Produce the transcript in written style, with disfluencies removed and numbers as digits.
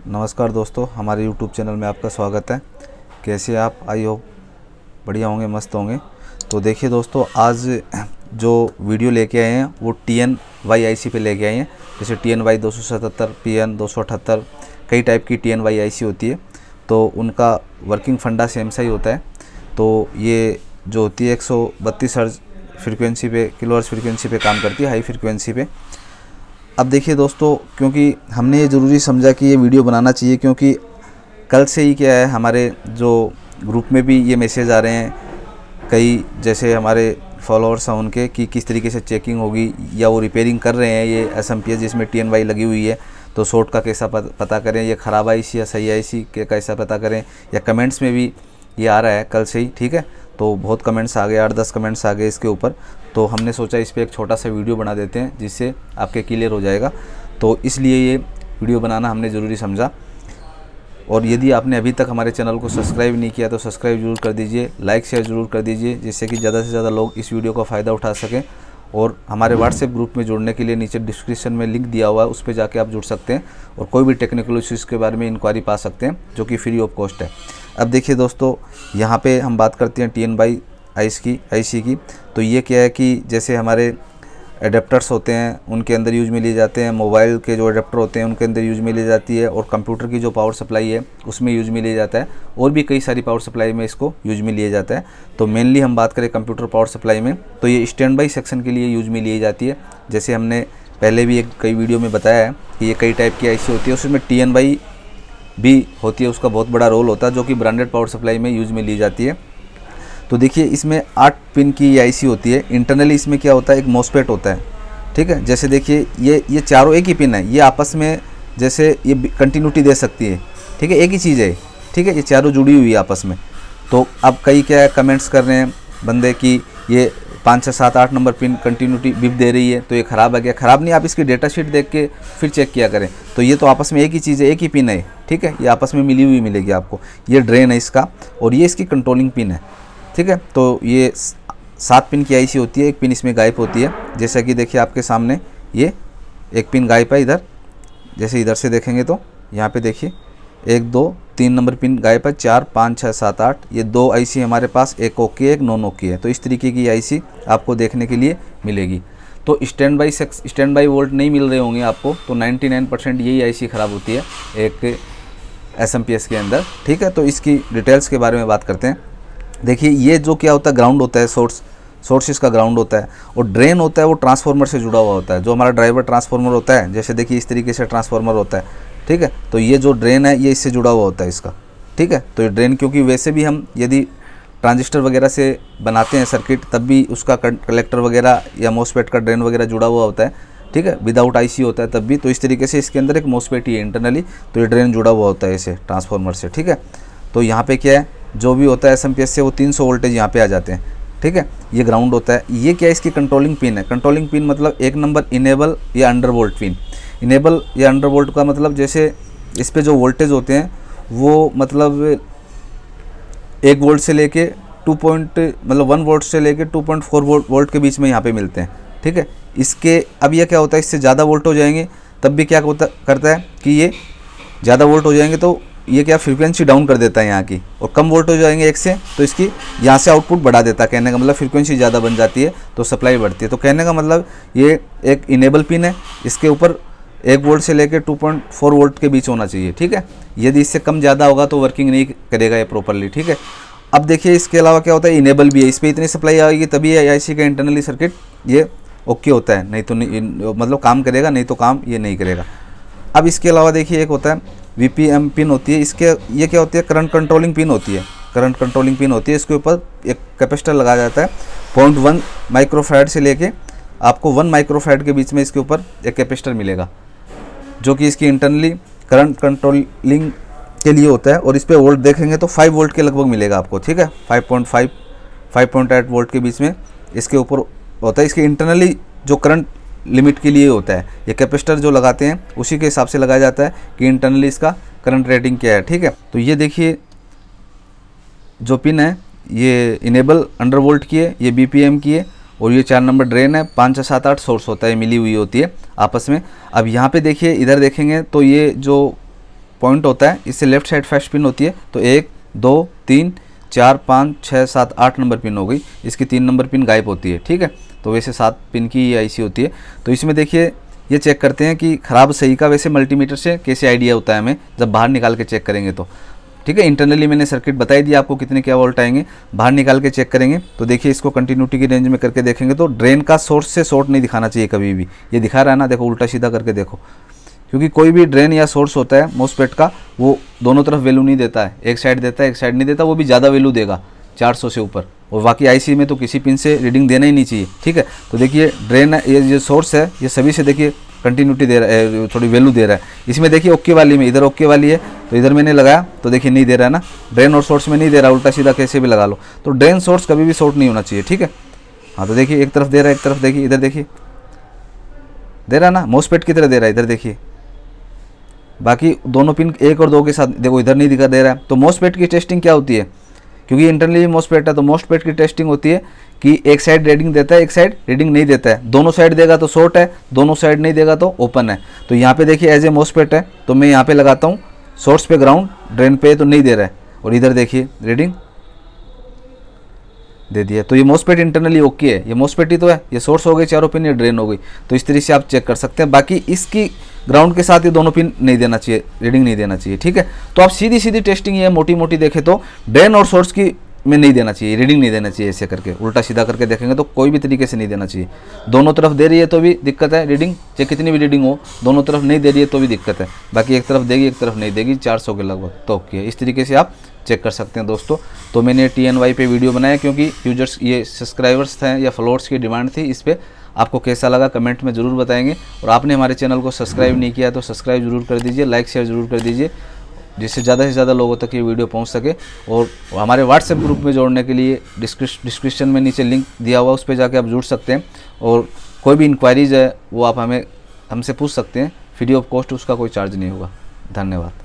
नमस्कार दोस्तों, हमारे YouTube चैनल में आपका स्वागत है। कैसे आप? आई होप बढ़िया होंगे, मस्त होंगे। तो देखिए दोस्तों, आज जो वीडियो लेके आए हैं वो TNY-IC पे लेके आए हैं। जैसे TNY 277, PN 278, कई टाइप की TNY-IC होती है, तो उनका वर्किंग फंडा सेम सा ही होता है। तो ये जो होती है 132 हर्ट्ज फ्रीक्वेंसी पे, किलोहर्ट्ज फ्रीक्वेंसी पे काम करती है, हाई फ्रीक्वेंसी पे। अब देखिए दोस्तों, क्योंकि हमने ये ज़रूरी समझा कि ये वीडियो बनाना चाहिए, क्योंकि कल से ही क्या है, हमारे जो ग्रुप में भी ये मैसेज आ रहे हैं, कई जैसे हमारे फॉलोअर्स हैं उनके, कि किस तरीके से चेकिंग होगी, या वो रिपेयरिंग कर रहे हैं ये SMPS जिसमें TNY लगी हुई है, तो शॉर्ट का कैसा पता करें, ये ख़राब IC या सही IC के कैसा पता करें। या कमेंट्स में भी ये आ रहा है कल से ही, ठीक है। तो बहुत कमेंट्स आ गए, 8-10 कमेंट्स आ गए इसके ऊपर। तो हमने सोचा इस पर एक छोटा सा वीडियो बना देते हैं, जिससे आपके क्लियर हो जाएगा। तो इसलिए ये वीडियो बनाना हमने ज़रूरी समझा। और यदि आपने अभी तक हमारे चैनल को सब्सक्राइब नहीं किया तो सब्सक्राइब जरूर कर दीजिए, लाइक शेयर ज़रूर कर दीजिए, जिससे कि ज़्यादा से ज़्यादा लोग इस वीडियो का फ़ायदा उठा सकें। और हमारे व्हाट्सएप ग्रुप में जुड़ने के लिए नीचे डिस्क्रिप्शन में लिंक दिया हुआ है, उस पर जाके आप जुड़ सकते हैं और कोई भी टेक्निकल इश्यूज़ के बारे में इंक्वायरी पा सकते हैं, जो कि फ्री ऑफ कॉस्ट है। अब देखिए दोस्तों, यहाँ पे हम बात करते हैं TNY-IC की। तो ये क्या है कि जैसे हमारे एडेप्टर्स होते हैं उनके अंदर यूज में लिए जाते हैं, मोबाइल के जो एडेप्टर होते हैं उनके अंदर यूज में ली जाती है, और कंप्यूटर की जो पावर सप्लाई है उसमें यूज में लिया जाता है, और भी कई सारी पावर सप्लाई में इसको यूज में लिया जाता है। तो मेनली हम बात करें कंप्यूटर पावर सप्लाई में, तो ये स्टैंड बाई सेक्शन के लिए यूज में ली जाती है। जैसे हमने पहले भी कई वीडियो में बताया है कि ये कई टाइप की IC होती है, उसमें TNY भी होती है, उसका बहुत बड़ा रोल होता है, जो कि ब्रांडेड पावर सप्लाई में यूज में ली जाती है। तो देखिए, इसमें 8 पिन की IC होती है। इंटरनली इसमें क्या होता है, एक मॉसफेट होता है, ठीक है। जैसे देखिए, ये चारों एक ही पिन है, ये आपस में जैसे ये कंटिन्यूटी दे सकती है, ठीक है, एक ही चीज़ है, ठीक है, ये चारों जुड़ी हुई है आपस में। तो अब कई क्या है, कमेंट्स कर रहे हैं बंदे कि ये 5, 6, 7, 8 नंबर पिन कंटिन्यूटी बिप दे रही है, तो ये ख़राब है क्या? ख़राब नहीं, आप इसकी डेटा शीट देख के फिर चेक किया करें। तो ये तो आपस में एक ही चीज़ है, एक ही पिन है, ठीक है, ये आपस में मिली हुई मिलेगी आपको। ये ड्रेन है इसका, और ये इसकी कंट्रोलिंग पिन है, ठीक है। तो ये 7 पिन की IC होती है, एक पिन इसमें गायब होती है। जैसा कि देखिए आपके सामने, ये एक पिन गायब है इधर। जैसे इधर से देखेंगे तो यहाँ पे देखिए 1, 2, 3 नंबर पिन गायब है, 4, 5, 6, 7, 8। ये 2 IC हमारे पास, एक ओके, एक नॉन ओके है। तो इस तरीके की IC आपको देखने के लिए मिलेगी। तो स्टैंड बाई वोल्ट नहीं मिल रहे होंगे आपको, तो 99% यही IC ख़राब होती है एक SMPS के अंदर, ठीक है। तो इसकी डिटेल्स के बारे में बात करते हैं। देखिए, ये जो क्या होता है, ग्राउंड होता है, सोर्स इसका ग्राउंड होता है, और ड्रेन होता है वो ट्रांसफार्मर से जुड़ा हुआ होता है, जो हमारा ड्राइवर ट्रांसफार्मर होता है। जैसे देखिए, इस तरीके से ट्रांसफार्मर होता है, ठीक है। तो ये जो ड्रेन है ये इससे जुड़ा हुआ होता है इसका, ठीक है। तो ये ड्रेन, क्योंकि वैसे भी हम यदि ट्रांजिस्टर वगैरह से बनाते हैं सर्किट, तब भी उसका कलेक्टर वगैरह या मॉसफेट का ड्रेन वगैरह जुड़ा हुआ होता है, ठीक है, विदाउट IC होता है तब भी। तो इस तरीके से इसके अंदर एक मॉसफेट ही है इंटरनली, तो ये ड्रेन जुड़ा हुआ होता है इसे ट्रांसफार्मर से, ठीक है। तो यहाँ पे क्या है, जो भी होता है SMPS से, वो 300 वोल्टेज यहाँ पे आ जाते हैं, ठीक है। ये ग्राउंड होता है। ये क्या है, इसकी कंट्रोलिंग पिन है। कंट्रोलिंग पिन मतलब 1 नंबर इनेबल या अंडर वोल्ट पिन। इनेबल या अंडर वोल्ट का मतलब, जैसे इस पे जो वोल्टेज होते हैं वो मतलब 1 वोल्ट से लेके 1 वोल्ट से लेके 2.4 वोल्ट के बीच में यहाँ पे मिलते हैं, ठीक है। इसके अब ये क्या होता है, इससे ज़्यादा वोल्ट हो जाएंगे तब भी क्या करता है कि ये ज़्यादा वोल्ट हो जाएंगे तो ये क्या, फ्रीक्वेंसी डाउन कर देता है यहाँ की, और कम वोल्ट हो जाएंगे 1 से तो इसकी यहाँ से आउटपुट बढ़ा देता है। कहने का मतलब फ्रीक्वेंसी ज़्यादा बन जाती है तो सप्लाई बढ़ती है। तो कहने का मतलब ये एक इनेबल पिन है, इसके ऊपर 1 वोल्ट से लेकर 2.4 वोल्ट के बीच होना चाहिए, ठीक है। यदि इससे कम ज़्यादा होगा तो वर्किंग नहीं करेगा ये प्रॉपरली, ठीक है। अब देखिए, इसके अलावा क्या होता है, इनेबल भी है, इस पर इतनी सप्लाई आएगी तभी IC का इंटरनली सर्किट ये ओके होता है, नहीं तो नहीं, मतलब काम करेगा, नहीं तो काम ये नहीं करेगा। अब इसके अलावा देखिए, एक होता है VPM पिन होती है, इसके ये क्या होती है, करंट कंट्रोलिंग पिन होती है। करंट कंट्रोलिंग पिन होती है, इसके ऊपर एक कैपेसिटर लगाया जाता है। 0.1 माइक्रोफैराड से लेके आपको 1 माइक्रोफैराड के बीच में इसके ऊपर एक कैपेसिटर मिलेगा, जो कि इसकी इंटरनली करंट कंट्रोलिंग के लिए होता है। और इस पर वोल्ट देखेंगे तो 5 वोल्ट के लगभग मिलेगा आपको, ठीक है। 5.5, 5.8 वोल्ट के बीच में इसके ऊपर होता है। इसके इंटरनली जो करंट लिमिट के लिए होता है, ये कैपेसिटर जो लगाते हैं उसी के हिसाब से लगाया जाता है कि इंटरनली इसका करंट रेटिंग क्या है, ठीक है। तो ये देखिए, जो पिन है ये इनेबल अंडर वोल्ट की है, ये BPM की है, और ये 4 नंबर ड्रेन है। 5, 6, 7, 8 सोर्स होता है, मिली हुई होती है आपस में। अब यहाँ पे देखिए, इधर देखेंगे तो ये जो पॉइंट होता है, इससे लेफ्ट साइड फर्स्ट पिन होती है। तो 1 2 3 4 5 6 7 8 नंबर पिन हो गई, इसकी 3 नंबर पिन गायब होती है, ठीक है। तो वैसे 7 पिन की ये आईसी होती है। तो इसमें देखिए ये चेक करते हैं कि ख़राब सही का वैसे मल्टीमीटर से कैसे आइडिया होता है हमें जब बाहर निकाल के चेक करेंगे तो, ठीक है। इंटरनली मैंने सर्किट बताई दी आपको कितने क्या वोल्ट आएंगे, बाहर निकाल के चेक करेंगे। तो देखिए इसको कंटिन्यूटी की रेंज में करके देखेंगे तो ड्रेन का सोर्स से शॉर्ट नहीं दिखाना चाहिए कभी भी। ये दिखा रहा है ना, देखो उल्टा सीधा करके देखो, क्योंकि कोई भी ड्रेन या सोर्स होता है मोस्फेट का वो दोनों तरफ वैल्यू नहीं देता है, एक साइड देता है एक साइड नहीं देता, वो भी ज़्यादा वैल्यू देगा 400 से ऊपर। और बाकी आईसी में तो किसी पिन से रीडिंग देना ही नहीं चाहिए, ठीक है। तो देखिए ड्रेन ये जो सोर्स है ये सभी से देखिए कंटिन्यूटी दे रहा है, थोड़ी वैल्यू दे रहा है। इसमें देखिए ओके वाली में, इधर ओके वाली है तो इधर मैंने लगाया तो देखिए नहीं दे रहा है ना, ड्रेन और सोर्स में नहीं दे रहा, उल्टा सीधा कैसे भी लगा लो। तो ड्रेन सोर्स कभी भी शॉर्ट नहीं होना चाहिए, ठीक है। हाँ तो देखिए एक तरफ दे रहा है, एक तरफ देखिए, इधर देखिए दे रहा है ना, मोस्फेट की तरह दे रहा है, इधर देखिए। बाकी दोनों पिन 1 और 2 के साथ देखो इधर नहीं दिखा दे रहा है। तो मोस्फेट की टेस्टिंग क्या होती है, क्योंकि इंटरनली मोस्फेट है तो मोस्फेट की टेस्टिंग होती है कि एक साइड रीडिंग देता है एक साइड रीडिंग नहीं देता है। दोनों साइड देगा तो शॉर्ट है, दोनों साइड नहीं देगा तो ओपन है। तो यहाँ पे देखिए एज ए मोस्फेट है तो मैं यहाँ पे लगाता हूँ सोर्स पे ग्राउंड, ड्रेन पे तो नहीं दे रहा है, और इधर देखिए रीडिंग दे दिया। तो ये मोस्फेट इंटरनली ओके है, ये मोस्फेट ही तो है, ये सोर्स हो गई चारों पिन, ये ड्रेन हो गई। तो इस तरीके से आप चेक कर सकते हैं। बाकी इसकी ग्राउंड के साथ ये दोनों पिन नहीं देना चाहिए, रीडिंग नहीं देना चाहिए, ठीक है। तो आप सीधी सीधी टेस्टिंग ये मोटी मोटी देखें तो ड्रेन और सोर्स की में नहीं देना चाहिए, रीडिंग नहीं देना चाहिए। ऐसे करके उल्टा सीधा करके देखेंगे तो कोई भी तरीके से नहीं देना चाहिए। दोनों तरफ दे रही है तो भी दिक्कत है रीडिंग, चाहे कितनी भी रीडिंग हो, दोनों तरफ नहीं दे रही है तो भी दिक्कत है। बाकी एक तरफ देगी एक तरफ नहीं देगी, 400 के लगभग तो ओके है। इस तरीके से आप चेक कर सकते हैं दोस्तों। तो मैंने TNY पे वीडियो बनाया क्योंकि यूजर्स ये सब्सक्राइबर्स थे या फॉलोअर्स की डिमांड थी इस पर। आपको कैसा लगा कमेंट में ज़रूर बताएंगे, और आपने हमारे चैनल को सब्सक्राइब नहीं किया तो सब्सक्राइब जरूर कर दीजिए, लाइक शेयर ज़रूर कर दीजिए, जिससे ज़्यादा से ज़्यादा लोगों तक ये वीडियो पहुंच सके। और हमारे व्हाट्सएप ग्रुप में जोड़ने के लिए डिस्क्रिप्शन में नीचे लिंक दिया हुआ, उस पर जाके आप जुड़ सकते हैं। और कोई भी इंक्वायरीज़ है वो आप हमसे पूछ सकते हैं, फ्री ऑफ कॉस्ट, उसका कोई चार्ज नहीं होगा। धन्यवाद।